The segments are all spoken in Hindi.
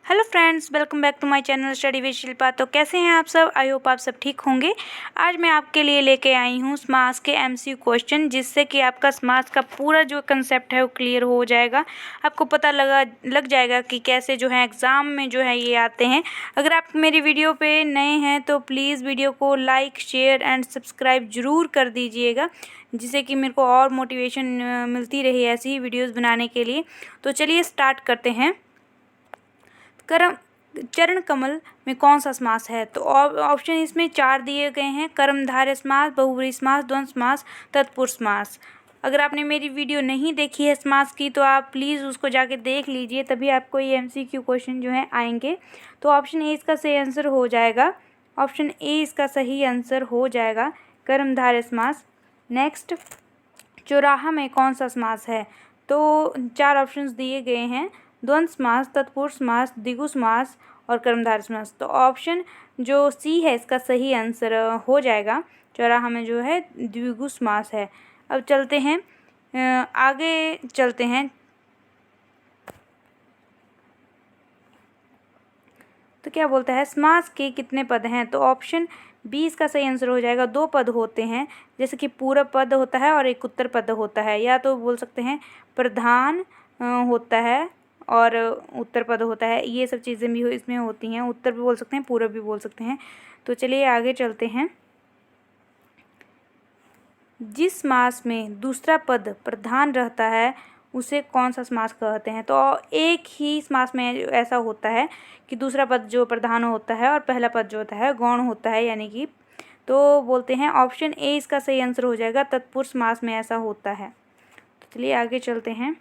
Hello friends, welcome back to my channel study with Shilpa. तो कैसे हैं आप सब? आई होप आप सब ठीक होंगे। आज मैं आपके लिए लेके आई हूँ समास के एमसीक्यू क्वेश्चन, जिससे कि आपका समास का पूरा जो कंसेप्ट है वो क्लियर हो जाएगा। आपको पता लग जाएगा कि कैसे जो है एग्ज़ाम में जो है ये आते हैं। अगर आप मेरी वीडियो पे नए हैं तो प्लीज़ वीडियो को लाइक, शेयर एंड सब्सक्राइब ज़रूर कर दीजिएगा, जिससे कि मेरे को और मोटिवेशन मिलती रही ऐसी ही वीडियोज़ बनाने के लिए। तो चलिए स्टार्ट करते हैं। चरण कमल में कौन सा समास है? तो ऑप्शन इसमें 4 दिए गए हैं: कर्मधारय समास, बहुव्रीहि समास, द्वंद्व समास, तत्पुरुष समास। अगर आपने मेरी वीडियो नहीं देखी है समास की तो आप प्लीज़ उसको जाके देख लीजिए, तभी आपको ये एमसीक्यू क्वेश्चन जो है आएंगे। तो ऑप्शन ए इसका सही आंसर हो जाएगा। ऑप्शन ए इसका सही आंसर हो जाएगा, कर्मधारय समास। नेक्स्ट, चौराहा में कौन सा समास है? तो 4 ऑप्शंस दिए गए हैं: द्वंद्व समास, तत्पुरुष समास, द्विगु समास और कर्मधारय समास। तो ऑप्शन जो सी है इसका सही आंसर हो जाएगा। चौराहा में जो है द्विगु समास है। अब चलते हैं आगे चलते हैं। तो क्या बोलता है, समास के कितने पद हैं? तो ऑप्शन बी इसका सही आंसर हो जाएगा। 2 पद होते हैं, जैसे कि पूरब पद होता है और एक उत्तर पद होता है, या तो बोल सकते हैं प्रधान होता है और उत्तर पद होता है। ये सब चीज़ें भी इसमें होती हैं, उत्तर भी बोल सकते हैं, पूरब भी बोल सकते हैं। तो चलिए आगे चलते हैं। जिस समास में दूसरा पद प्रधान रहता है उसे कौन सा समास कहते हैं? तो एक ही समास में ऐसा होता है कि दूसरा पद जो प्रधान होता है और पहला पद जो होता है गौण होता है, यानी कि तो बोलते हैं ऑप्शन ए इसका सही आंसर हो जाएगा। तत्पुरुष समास में ऐसा होता है। तो चलिए आगे चलते हैं।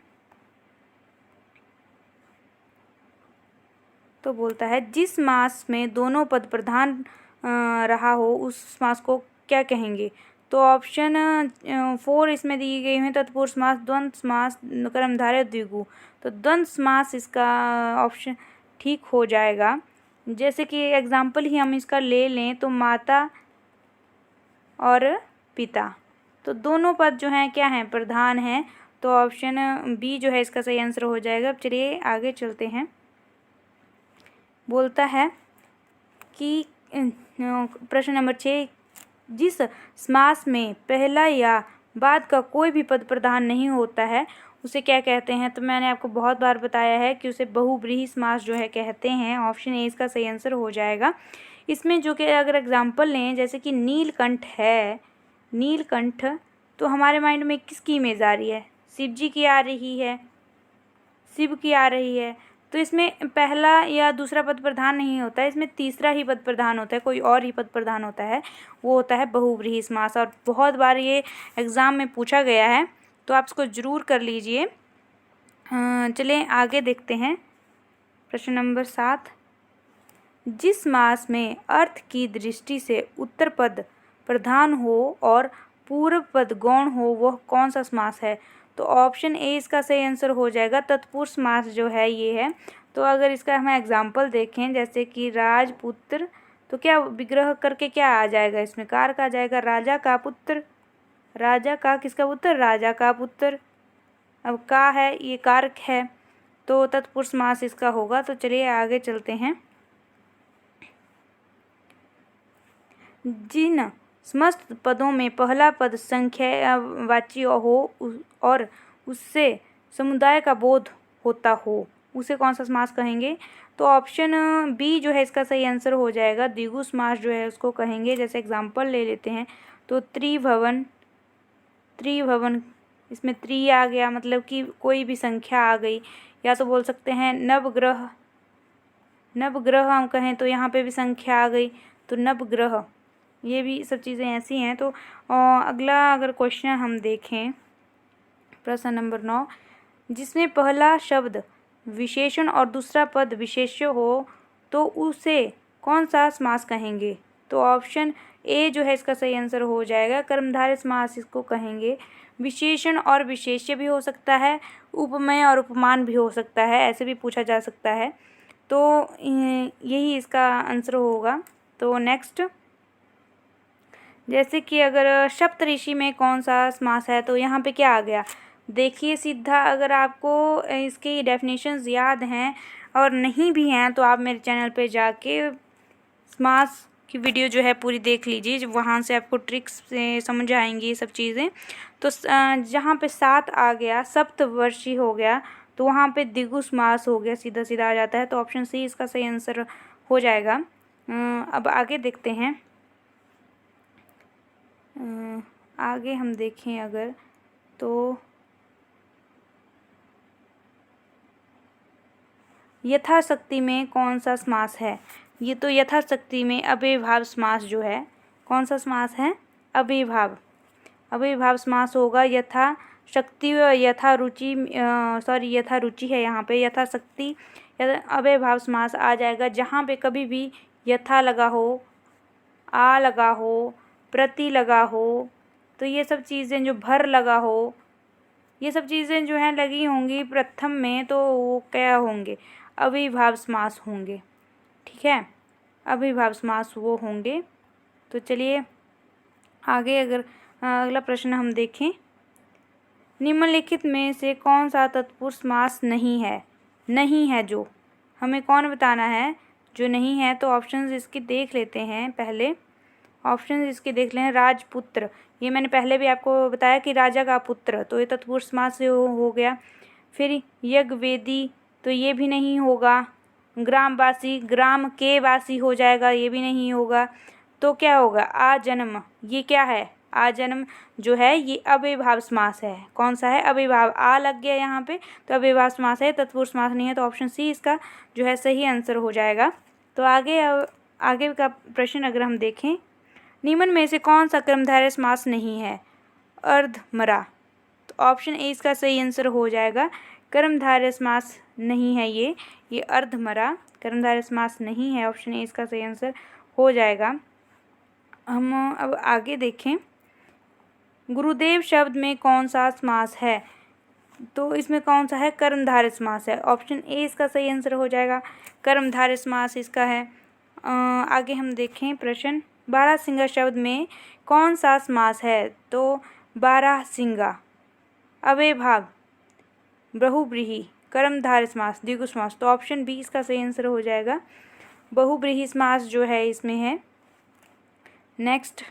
तो बोलता है जिस समास में दोनों पद प्रधान रहा हो उस समास को क्या कहेंगे? तो ऑप्शन 4 इसमें दिए गए हैं: तत्पुरुष समास, द्वंद्व समास, कर्मधारय, द्विगु। तो द्वंद्व समास इसका ऑप्शन ठीक हो जाएगा। जैसे कि एग्जाम्पल ही हम इसका ले लें तो माता और पिता, तो दोनों पद जो हैं क्या हैं? प्रधान हैं। तो ऑप्शन बी जो है इसका सही आंसर हो जाएगा। अब चलिए आगे चलते हैं। बोलता है कि प्रश्न नंबर 6, जिस समास में पहला या बाद का कोई भी पद प्रधान नहीं होता है उसे क्या कहते हैं? तो मैंने आपको बहुत बार बताया है कि उसे बहुव्रीहि समास जो है कहते हैं। ऑप्शन ए इसका सही आंसर हो जाएगा। इसमें जो कि अगर एग्जाम्पल लें, जैसे कि नीलकंठ है, नीलकंठ, तो हमारे माइंड में किसकी इमेज आ रही है? शिव जी की आ रही है, शिव की आ रही है। तो इसमें पहला या दूसरा पद प्रधान नहीं होता है, इसमें तीसरा ही पद प्रधान होता है, कोई और ही पद प्रधान होता है, वो होता है बहुव्रीहि समास। और बहुत बार ये एग्ज़ाम में पूछा गया है, तो आप इसको ज़रूर कर लीजिए। चलें आगे देखते हैं। प्रश्न नंबर 7, जिस समास में अर्थ की दृष्टि से उत्तर पद प्रधान हो और पूर्व पद गौण हो वह कौन सा समास है? तो ऑप्शन ए इसका सही आंसर हो जाएगा। तत्पुरुष समास जो है ये है। तो अगर इसका हम एग्जाम्पल देखें, जैसे कि राजपुत्र, तो क्या विग्रह करके क्या आ जाएगा? इसमें कारक आ जाएगा, राजा का पुत्र। राजा का किसका पुत्र? राजा का पुत्र। अब का है, ये कारक है, तो तत्पुरुष समास इसका होगा। तो चलिए आगे चलते हैं। जिन समस्त पदों में पहला पद संख्यावाची हो और उससे समुदाय का बोध होता हो उसे कौन सा समास कहेंगे? तो ऑप्शन बी जो है इसका सही आंसर हो जाएगा। द्विगु समास जो है उसको कहेंगे। जैसे एग्जाम्पल ले लेते हैं तो त्रिभवन, त्रिभवन, इसमें त्रि आ गया, मतलब कि कोई भी संख्या आ गई। या तो बोल सकते हैं नवग्रह, नवग्रह हम कहें तो यहाँ पे भी संख्या आ गई, तो नवग्रह। ये भी सब चीज़ें ऐसी हैं। तो अगला अगर क्वेश्चन हम देखें, प्रश्न नंबर 9, जिसमें पहला शब्द विशेषण और दूसरा पद विशेष्य हो तो उसे कौन सा समास कहेंगे? तो ऑप्शन ए जो है इसका सही आंसर हो जाएगा। कर्मधारय समास इसको कहेंगे। विशेषण और विशेष्य भी हो सकता है, उपमेय और उपमान भी हो सकता है, ऐसे भी पूछा जा सकता है। तो यही इसका आंसर होगा। तो नेक्स्ट, जैसे कि अगर सप्तऋषि में कौन सा समास है? तो यहाँ पे क्या आ गया? देखिए सीधा, अगर आपको इसकी डेफिनेशंस याद हैं और नहीं भी हैं तो आप मेरे चैनल पे जाके समास की वीडियो जो है पूरी देख लीजिए, वहाँ से आपको ट्रिक्स से समझ आएंगी ये सब चीज़ें। तो जहाँ पे सात आ गया, सप्तवर्षी हो गया, तो वहाँ पे द्विगु समास हो गया, सीधा सीधा आ जाता है। तो ऑप्शन सी इसका सही आंसर हो जाएगा। अब आगे देखते हैं। आगे हम देखें अगर तो यथाशक्ति में कौन सा समास है? ये तो यथाशक्ति में अव्ययीभाव समास जो है, कौन सा समास है? अव्ययीभाव। अव्ययीभाव समास होगा। यथा शक्ति व यथा रुचि, यथा रुचि है यहाँ पे, यथाशक्ति अव्ययीभाव समास आ जाएगा जहाँ पे कभी भी यथा लगा हो, आ लगा हो, प्रति लगा हो, तो ये सब चीज़ें जो भर लगा हो, ये सब चीज़ें जो हैं लगी होंगी प्रथम में, तो वो क्या होंगे? अव्ययीभाव समास होंगे। ठीक है, अव्ययीभाव समास वो होंगे। तो चलिए आगे अगर अगला प्रश्न हम देखें, निम्नलिखित में से कौन सा तत्पुरुष समास नहीं है? नहीं है जो हमें कौन बताना है जो नहीं है? तो ऑप्शंस इसके देख लेते हैं पहले। ऑप्शंस इसके देख लें। राजपुत्र, ये मैंने पहले भी आपको बताया कि राजा का पुत्र, तो ये तत्पुरुष समास से हो गया। फिर यज्ञवेदी, तो ये भी नहीं होगा। ग्रामवासी, ग्राम के वासी हो जाएगा, ये भी नहीं होगा। तो क्या होगा? आजन्म, ये क्या है? आजन्म जो है ये अव्ययीभाव समास है। कौन सा है? अव्ययीभाव। आ लग गया यहाँ पे तो अव्ययीभाव समास है, तत्पुरुष समास नहीं है। तो ऑप्शन सी इसका जो है सही आंसर हो जाएगा। तो आगे का प्रश्न अगर हम देखें, निम्न में से कौन सा कर्मधारय समास नहीं है? अर्धमरा। तो ऑप्शन ए इसका सही आंसर हो जाएगा। कर्मधारय समास नहीं है ये अर्धमरा कर्मधारय समास नहीं है। ऑप्शन ए इसका सही आंसर हो जाएगा। हम अब आगे देखें, गुरुदेव शब्द में कौन सा समास है? तो इसमें कौन सा है? कर्मधारय समास है। ऑप्शन ए इसका सही आंसर हो जाएगा। कर्मधारय समास इसका है। आगे हम देखें प्रश्न, बारहसिंगा शब्द में कौन सा समास है? तो बारहसिंगा अव्ययीभाव, बहुव्रीहि, कर्मधारय समास, द्विगु समास। तो ऑप्शन बी इसका सही आंसर हो जाएगा। बहुव्रीहि समास जो है इसमें है। नेक्स्ट,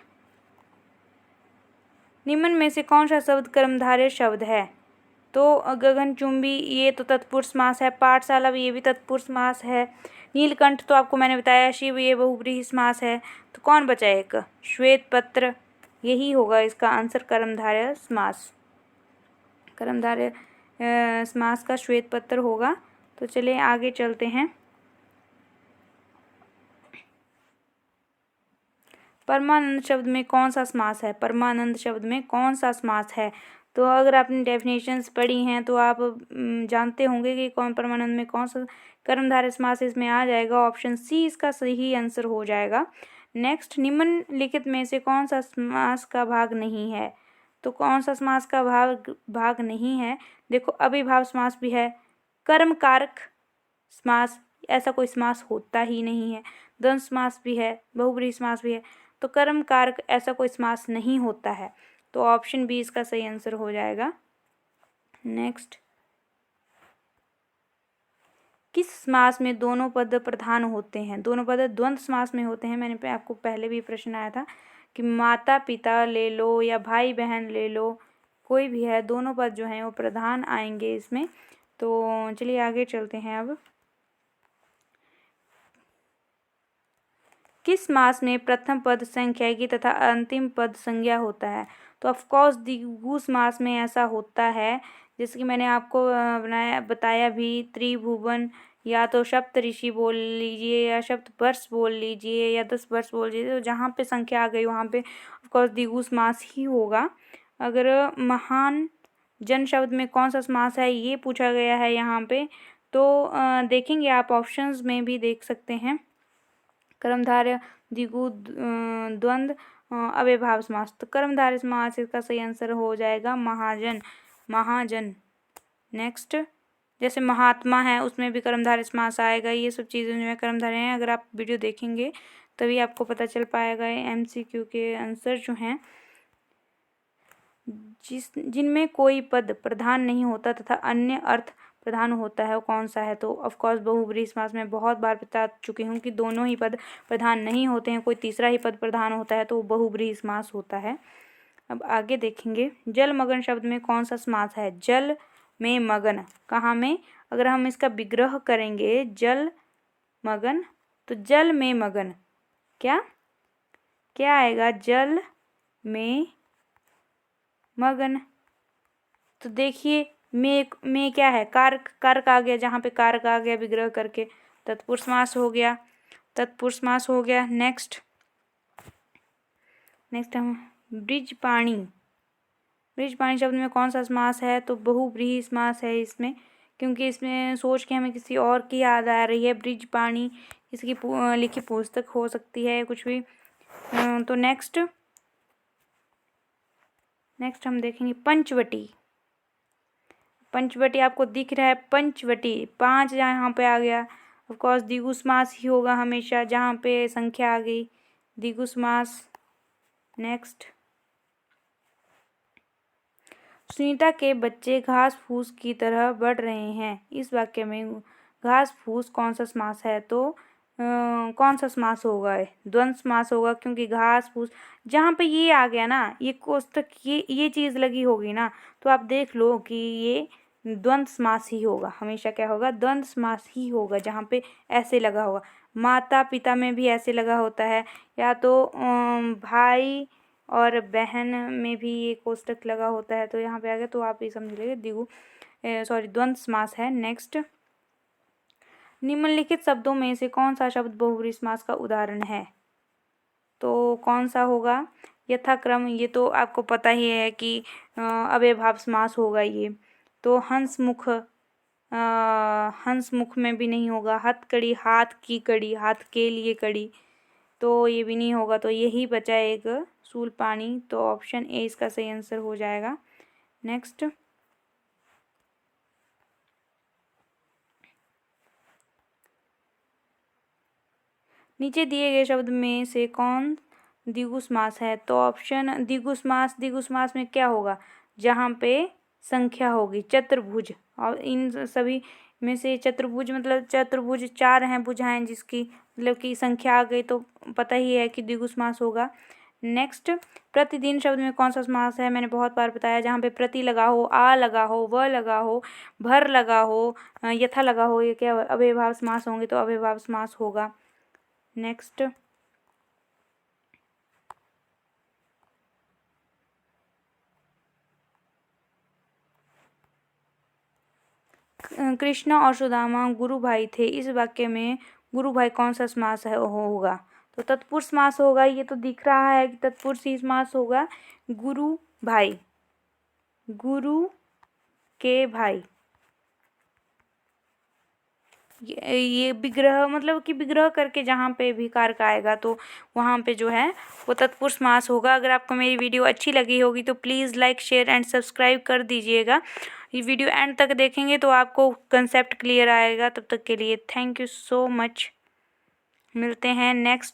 निम्न में से कौन सा शब्द कर्मधारय शब्द है? तो गगनचुंबी, ये तो तत्पुरुष समास है। पाठशाला भी, ये भी तत्पुरुष समास है। नीलकंठ तो आपको मैंने बताया। शिव, ये बहुव्रीहि समास है। तो कौन बचा एक? श्वेत पत्र, यही होगा इसका आंसर, कर्मधारय समास। कर्मधारय समास का श्वेत पत्र होगा। तो चलिए आगे चलते हैं। परमानंद शब्द में कौन सा समास है? परमानंद शब्द में कौन सा समास है? तो अगर आपने डेफिनेशंस पढ़ी हैं तो आप जानते होंगे कि कौन परमानंद में कौन सा कर्मधारय समास इसमें आ जाएगा। ऑप्शन सी इसका सही आंसर हो जाएगा। नेक्स्ट, निम्नलिखित में से कौन सा समास का भाग नहीं है? तो कौन सा समास का भाग नहीं है? देखो, अव्ययीभाव समास भी है, कर्मकारक समास, ऐसा कोई समास होता ही नहीं है। द्वंद्व समास भी है, बहुव्रीहि समास भी है। तो कर्म कारक ऐसा कोई समास नहीं होता है। तो ऑप्शन बी इसका सही आंसर हो जाएगा। नेक्स्ट, किस समास में दोनों पद प्रधान होते हैं? दोनों पद द्वंद्व समास में होते हैं। मैंने आपको पहले भी प्रश्न आया था कि माता पिता ले लो या भाई बहन ले लो, कोई भी है, दोनों पद जो हैं वो प्रधान आएंगे इसमें। तो चलिए आगे चलते हैं। अब किस समास में प्रथम पद संख्याकी तथा अंतिम पद संज्ञा होता है? तो ऑफकोर्स द्विगु समास में ऐसा होता है। जैसे कि मैंने आपको बताया भी, त्रिभुवन या तो सप्तऋषि बोल लीजिए या सप्तवर्ष बोल लीजिए या 10 वर्ष बोल लीजिए, तो जहाँ पे संख्या आ गई वहाँ पे ऑफकोर्स द्विगु समास ही होगा। अगर महान जन शब्द में कौन सा समास है ये पूछा गया है यहाँ पे, तो देखेंगे आप ऑप्शंस में भी देख सकते हैं। कर्मधारय, द्विगु, द्वंद्व, अव्ययीभाव समास। तो कर्मधारय समास इसका सही आंसर हो जाएगा महाजन, महाजन। नेक्स्ट, जैसे महात्मा है उसमें भी कर्मधारय समास आएगा। ये सब चीज़ें जो है कर्मधारय हैं। अगर आप वीडियो देखेंगे तभी आपको पता चल पाएगा। MCQ के आंसर जो हैं, जिनमें कोई पद प्रधान नहीं होता तथा अन्य अर्थ प्रधान होता है वो कौन सा है? तो ऑफ कोर्स बहुब्रीहि समास में बहुत बार बता चुकी हूँ कि दोनों ही पद प्रधान नहीं होते हैं, कोई तीसरा ही पद प्रधान होता है तो वो बहुब्रीहि समास होता है। अब आगे देखेंगे, जलमग्न शब्द में कौन सा समास है? जल में मगन, कहाँ में? अगर हम इसका विग्रह करेंगे जल मगन, तो जल में मगन क्या क्या आएगा? जल में मगन। तो देखिए में क्या है? कारक, कारक आ गया, जहाँ पे कारक आ गया विग्रह करके तत्पुरुष समास हो गया, तत्पुरुष समास हो गया। नेक्स्ट हम ब्रिजपाणी, ब्रिजपाणी शब्द में कौन सा समास है? तो बहुब्रीहि समास है इसमें, क्योंकि इसमें सोच के हमें किसी और की याद आ रही है। ब्रिजपाणी इसकी लिखी पुस्तक हो सकती है, कुछ भी। तो नेक्स्ट हम देखेंगे पंचवटी। पंचवटी आपको दिख रहा है? पंचवटी 5 यहाँ पे आ गया, ऑफ कोर्स द्विगु समास ही होगा हमेशा, जहाँ पे संख्या आ गई द्विगु समास। नेक्स्ट, सुनीता के बच्चे घास फूस की तरह बढ़ रहे हैं, इस वाक्य में घास फूस कौन सा समास है? तो कौन सा समास होगा? द्वंद्व समास होगा, क्योंकि घास फूस जहाँ पे ये आ गया ना, ये कोष्ठक ये चीज़ लगी होगी ना, तो आप देख लो कि ये द्वंद्व समास ही होगा। हमेशा क्या होगा? द्वंद्व समास ही होगा, जहाँ पे ऐसे लगा होगा। माता पिता में भी ऐसे लगा होता है, या तो भाई और बहन में भी ये कोष्ठक लगा होता है, तो यहाँ पे आ गया, तो आप ये समझ लीजिए द्वंद्व समास है। नेक्स्ट, निम्नलिखित शब्दों में से कौन सा शब्द बहुब्रीहि समास का उदाहरण है? तो कौन सा होगा? यथाक्रम, ये तो आपको पता ही है कि अव्ययभाव समास होगा ये। तो हंसमुख, हंसमुख में भी नहीं होगा। हथकड़ी, हाथ की कड़ी, हाथ के लिए कड़ी, तो ये भी नहीं होगा। तो यही बचा एक शूलपाणी, तो ऑप्शन ए इसका सही आंसर हो जाएगा। नेक्स्ट, नीचे दिए गए शब्द में से कौन द्विगु समास है? तो ऑप्शन द्विगु समास में क्या होगा? जहाँ पे संख्या होगी। चतुर्भुज, और इन सभी में से चतुर्भुज मतलब चतुर्भुज 4 हैं भुजाएं, जिसकी मतलब कि संख्या आ गई, तो पता ही है कि द्विगु समास होगा। नेक्स्ट, प्रतिदिन शब्द में कौन सा समास है? मैंने बहुत बार बताया, जहाँ पे प्रति लगा हो, आ लगा हो, व लगा हो, भर लगा हो, यथा लगा हो, ये क्या अव्ययभाव समास होंगे, तो अव्ययभाव समास होगा। नेक्स्ट, कृष्णा और सुदामा गुरु भाई थे, इस वाक्य में गुरु भाई कौन सा समास है होगा? तो तत्पुरुष समास होगा। ये तो दिख रहा है कि तत्पुरुष ही समास होगा। गुरु भाई, गुरु के भाई, ये विग्रह मतलब कि विग्रह करके जहाँ पे भी कारक आएगा तो वहाँ पे जो है वो तत्पुरुष समास होगा। अगर आपको मेरी वीडियो अच्छी लगी होगी तो please like, share and subscribe कर दीजिएगा। ये वीडियो एंड तक देखेंगे तो आपको कंसेप्ट क्लियर आएगा। तब तक के लिए थैंक यू सो मच। मिलते हैं नेक्स्ट